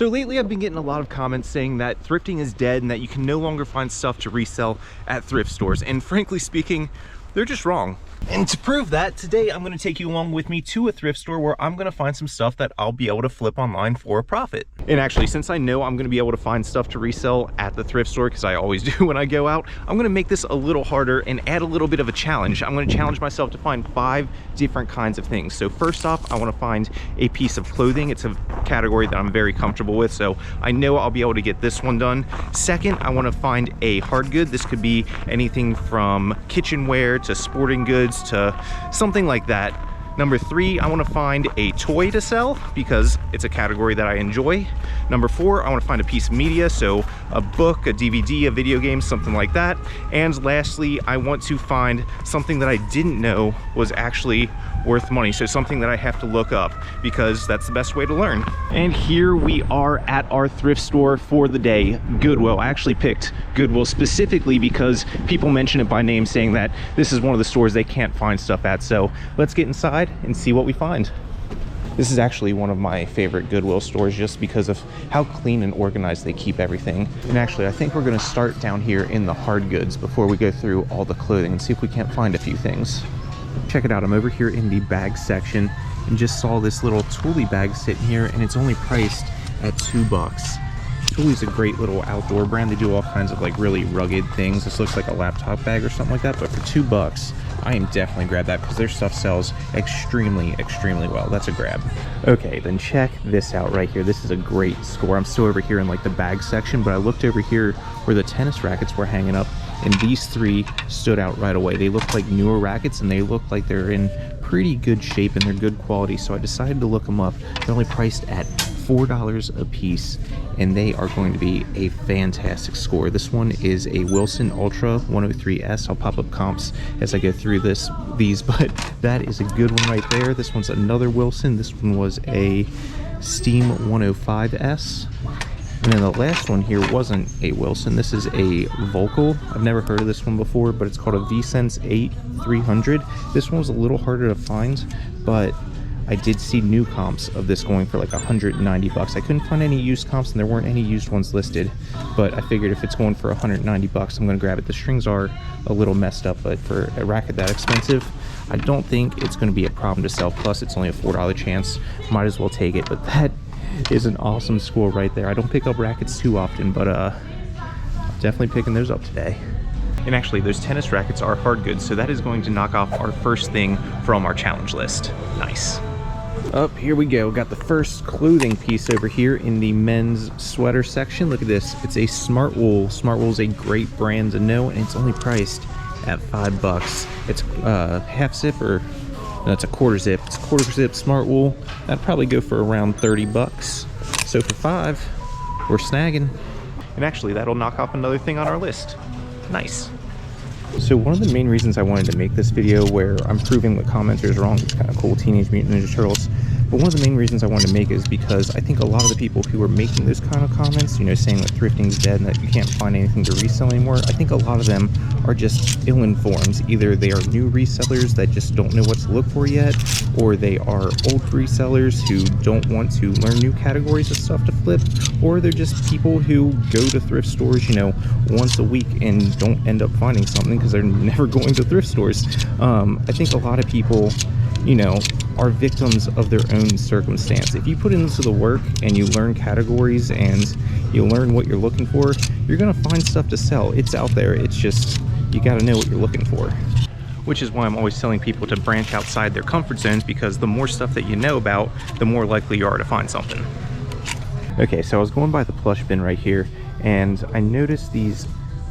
So lately I've been getting a lot of comments saying that thrifting is dead and that you can no longer find stuff to resell at thrift stores. And frankly speaking, they're just wrong. And to prove that, today I'm going to take you along with me to a thrift store where I'm going to find some stuff that I'll be able to flip online for a profit. And actually, since I know I'm going to be able to find stuff to resell at the thrift store, because I always do when I go out, I'm going to make this a little harder and add a little bit of a challenge. I'm going to challenge myself to find 5 different kinds of things. So first off, I want to find a piece of clothing. It's a category that I'm very comfortable with, so I know I'll be able to get this one done. Second, I want to find a hard good. This could be anything from kitchenware to sporting goods to something like that. Number 3, I want to find a toy to sell because it's a category that I enjoy. Number 4, I want to find a piece of media, so a book, a DVD, a video game, something like that. And lastly, I want to find something that I didn't know was actually worth money, so something that I have to look up because that's the best way to learn. And here we are at our thrift store for the day, Goodwill. I actually picked Goodwill specifically because people mention it by name, saying that this is one of the stores they can't find stuff at. So let's get inside and see what we find. This is actually one of my favorite Goodwill stores just because of how clean and organized they keep everything. And actually, I think we're going to start down here in the hard goods before we go through all the clothing and see if we can't find a few things. Check it out, I'm over here in the bag section and just saw this little Thule bag sitting here, and it's only priced at $2. Thule's a great little outdoor brand. They do all kinds of like really rugged things. This looks like a laptop bag or something like that, but for $2, I am definitely grab that because their stuff sells extremely well. That's a grab. Okay, then check this out right here. This is a great score. I'm still over here in like the bag section, but I looked over here where the tennis rackets were hanging up, and these 3 stood out right away. They look like newer rackets and they look like they're in pretty good shape and they're good quality, so I decided to look them up. They're only priced at $4 a piece, and they are going to be a fantastic score. This one is a Wilson Ultra 103S. I'll pop up comps as I go through these, but that is a good one right there. This one's another Wilson. This one was a Steam 105S. And then the last one here wasn't a Wilson. This is a Volcal. I've never heard of this one before, but it's called a V-Sense 8 300. This one was a little harder to find, but I did see new comps of this going for like $190. I couldn't find any used comps, and there weren't any used ones listed, but I figured if it's going for $190, I'm gonna grab it. The strings are a little messed up, but for a racket that expensive, I don't think it's gonna be a problem to sell. Plus, it's only a $4 chance. Might as well take it, but that is an awesome score right there. I don't pick up rackets too often, but definitely picking those up today. And actually, those tennis rackets are hard goods, so that is going to knock off our first thing from our challenge list. Nice. Up here we go. Got the first clothing piece over here in the men's sweater section. Look at this. It's a Smart Wool. Smart Wool is a great brand to know, and it's only priced at $5. It's half zip, or no, it's a quarter zip. It's quarter zip Smart Wool. That'd probably go for around $30. So for $5, we're snagging. And actually, that'll knock off another thing on our list. Nice. So one of the main reasons I wanted to make this video where I'm proving the commenters wrong, it's kind of cool, Teenage Mutant Ninja Turtles, but one of the main reasons I wanted to make it is because I think a lot of the people who are making those kind of comments, you know, saying that thrifting is dead and that you can't find anything to resell anymore, I think a lot of them are just ill-informed. Either they are new resellers that just don't know what to look for yet, or they are old resellers who don't want to learn new categories of stuff to flip, or they're just people who go to thrift stores, you know, once a week and don't end up finding something because they're never going to thrift stores. I think a lot of people, you know, are victims of their own circumstance. If you put into the work and you learn categories and you learn what you're looking for, you're gonna find stuff to sell. It's out there. It's just, you gotta know what you're looking for. Which is why I'm always telling people to branch outside their comfort zones, because the more stuff that you know about, the more likely you are to find something. Okay, so I was going by the Plush bin right here, and I noticed these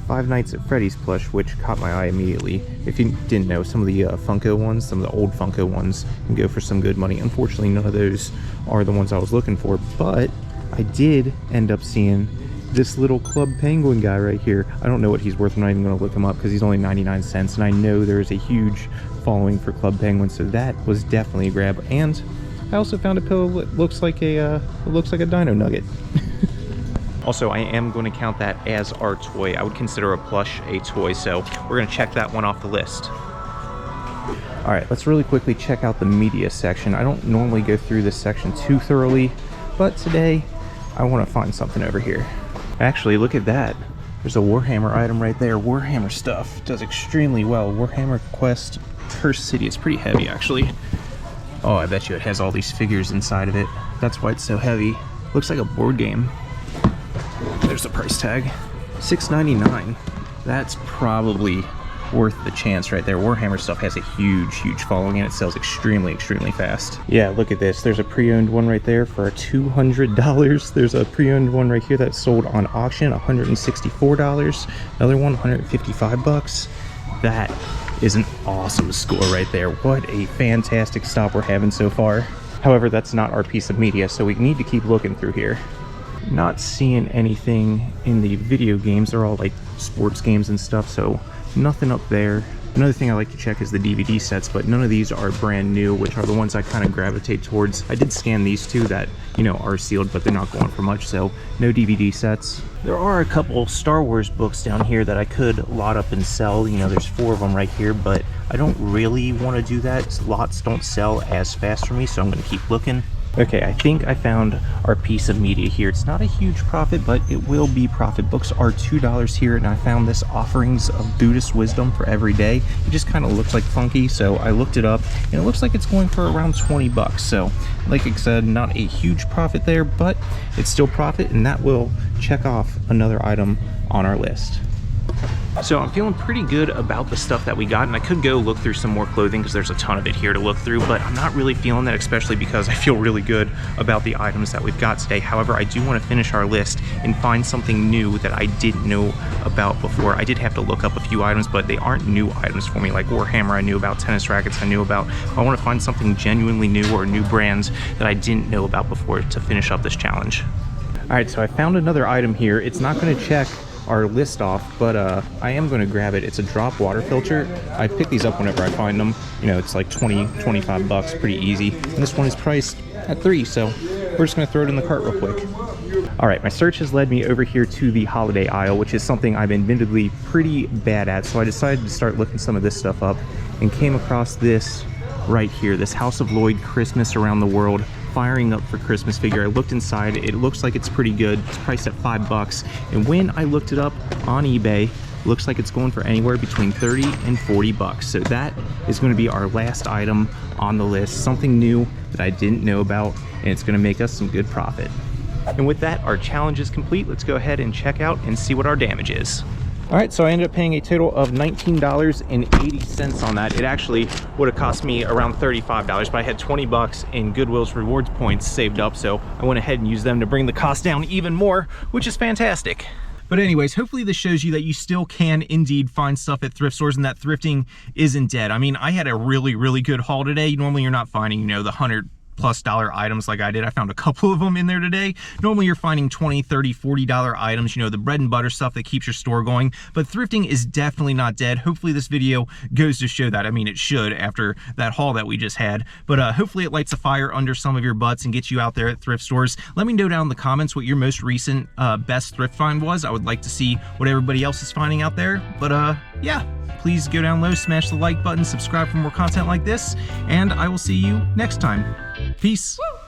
Five Nights at Freddy's plush, which caught my eye immediately. If you didn't know, some of the Funko ones, some of the old Funko ones can go for some good money. Unfortunately, none of those are the ones I was looking for, but I did end up seeing this little Club Penguin guy right here. I don't know what he's worth. I'm not even going to look him up because he's only 99 cents, and I know there's a huge following for Club Penguin, so that was definitely a grab. And I also found a pillow that looks like a dino nugget. Also, I am going to count that as our toy. I would consider a plush a toy, so we're going to check that one off the list. All right, let's really quickly check out the media section. I don't normally go through this section too thoroughly, but today I want to find something over here. Actually, look at that. There's a Warhammer item right there. Warhammer stuff does extremely well. Warhammer Quest Curse City. It's pretty heavy, actually. Oh, I bet you it has all these figures inside of it. That's why it's so heavy. Looks like a board game. There's the price tag. $6.99. That's probably worth the chance right there. Warhammer stuff has a huge following and it sells extremely fast. Yeah, look at this. There's a pre-owned one right there for $200. There's a pre-owned one right here that's sold on auction, $164. Another one, 155 bucks. That is an awesome score right there. What a fantastic stop we're having so far. However, that's not our piece of media, so we need to keep looking through here. Not seeing anything in the video games. They're all like sports games and stuff, so nothing up there. Another thing I like to check is the DVD sets, but none of these are brand new, which are the ones I kind of gravitate towards. I did scan these two that, you know, are sealed, but they're not going for much, so no DVD sets. There are a couple Star Wars books down here that I could lot up and sell. You know, there's 4 of them right here, but I don't really want to do that. Lots don't sell as fast for me, so I'm going to keep looking. Okay, I think I found our piece of media here. It's not a huge profit, but it will be profit. Books are $2 here, and I found this Offerings of Buddhist Wisdom for Every Day. It just kind of looks like funky, so I looked it up, and it looks like it's going for around 20 bucks. So, like I said, not a huge profit there, but it's still profit, and that will check off another item on our list. So I'm feeling pretty good about the stuff that we got, and I could go look through some more clothing because there's a ton of it here to look through, but I'm not really feeling that, especially because I feel really good about the items that we've got today. However, I do want to finish our list and find something new that I didn't know about before. I did have to look up a few items, but they aren't new items for me. Like Warhammer I knew about, tennis rackets I knew about. I want to find something genuinely new or new brands that I didn't know about before to finish up this challenge. All right, so I found another item here. It's not going to check our list off, but I am going to grab it. It's a drop water filter. I pick these up whenever I find them. You know, it's like 20-25 bucks, pretty easy. And this one is priced at $3, so we're just going to throw it in the cart real quick. All right, my search has led me over here to the holiday aisle, which is something I'm admittedly pretty bad at, so I decided to start looking some of this stuff up and came across this right here, this House of Lloyd Christmas Around the World Firing Up for Christmas figure. I looked inside, it looks like it's pretty good. It's priced at $5, and when I looked it up on eBay, looks like it's going for anywhere between 30 and 40 bucks. So that is going to be our last item on the list, something new that I didn't know about, and it's going to make us some good profit. And with that, our challenge is complete. Let's go ahead and check out and see what our damage is. All right, so I ended up paying a total of $19.80 on that. It actually would have cost me around $35, but I had 20 bucks in Goodwill's rewards points saved up, so I went ahead and used them to bring the cost down even more, which is fantastic. But anyways, hopefully this shows you that you still can indeed find stuff at thrift stores and that thrifting isn't dead. I mean, I had a really good haul today. Normally you're not finding, you know, the $100+ items like I did. I found a couple of them in there today. Normally you're finding $20, $30, $40 items, you know, the bread and butter stuff that keeps your store going, but thrifting is definitely not dead. Hopefully this video goes to show that. I mean, it should after that haul that we just had, but hopefully it lights a fire under some of your butts and gets you out there at thrift stores. Let me know down in the comments what your most recent best thrift find was. I would like to see what everybody else is finding out there, but yeah, please go down low, smash the like button, subscribe for more content like this, and I will see you next time. Peace. Woo!